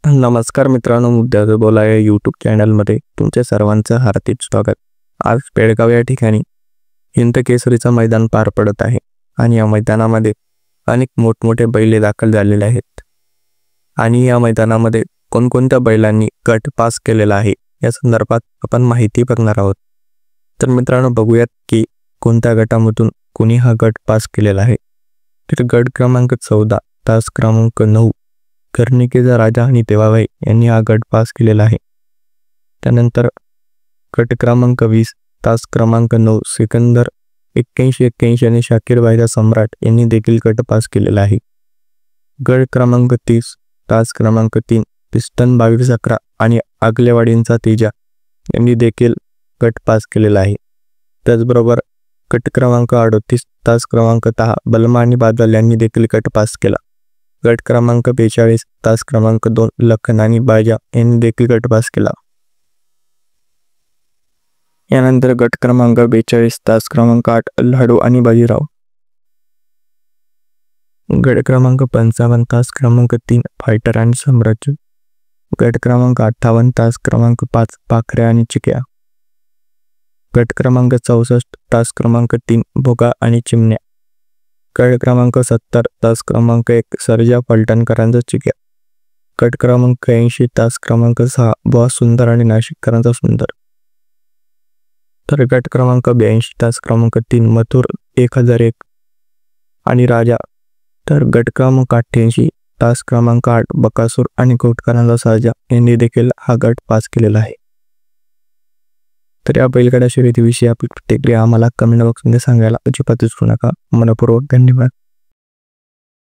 नमस्कार मित्रांनो, मुद्द्याचं बोला या यूट्यूब चॅनलमध्ये तुमच्या सर्वांचं हार्दिक स्वागत. आज पेडगाव या ठिकाणी हिंद केसरीचं मैदान पार पडत आहे आणि या मैदानामध्ये अनेक मोठमोठे बैले दाखल झालेले आहेत आणि या मैदानामध्ये कोणकोणत्या बैलांनी गट पास केलेला आहे या संदर्भात आपण माहिती बघणार आहोत. तर मित्रांनो, बघूयात की कोणत्या गटामधून कोणी हा गट पास केलेला आहे. तर गट क्रमांक 14 तास क्रमांक 9 कर्णिकेचा राजा आणि देवाबाई यांनी हा गट पास केलेला आहे. त्यानंतर गट क्रमांक 20 तास क्रमांक 9 सिकंदर 8181 आणि शाकीरबाईचा सम्राट यांनी देखील गट पास केलेला आहे. गट क्रमांक 30 तास क्रमांक 3 पिस्टन 2211 आणि आगलेवाडींचा तेजा यांनी देखील गट पास केलेला आहे. त्याचबरोबर गट क्रमांक 38 तास क्रमांक 10 बलमा आणि बादल यांनी देखील गट पास केला. गट क्रमांक 42 तास क्रमांक 2 लखन आणि बाजा यांनी देखील गट पास केला. यानंतर गट क्रमांक 42 तास क्रमांक 8 लाडू आणि बाजीराव. गट क्रमांक 55 तास क्रमांक 3 फायटर आणि साम्राज्य. गट क्रमांक 58 तास क्रमांक 5 पाखऱ्या आणि चिक्या. गट क्रमांक 64 तास क्रमांक 3 भोगा आणि चिमण्या. गट क्रमांक 70 तास क्रमांक 1 सर्जा पलटणकरांचा चिक्या. गट क्रमांक 80 तास क्रमांक 6 बॉस सुंदर आणि नाशिककरांचा सुंदर. तर गट क्रमांक 82 तास क्रमांक 3 मथुर 1001 आणि राजा. तर गट क्रमांक 88 तास क्रमांक 8 बकासूर आणि कोटकरांचा साजा यांनी देखील हा गट पास केलेला आहे. तर या बैलगाडा शर्यतीविषयी आपली प्रतिक्रिया आम्हाला कमेंट बॉक्समध्ये सांगायला अजिबात विसरू नका. मनपूर्वक धन्यवाद.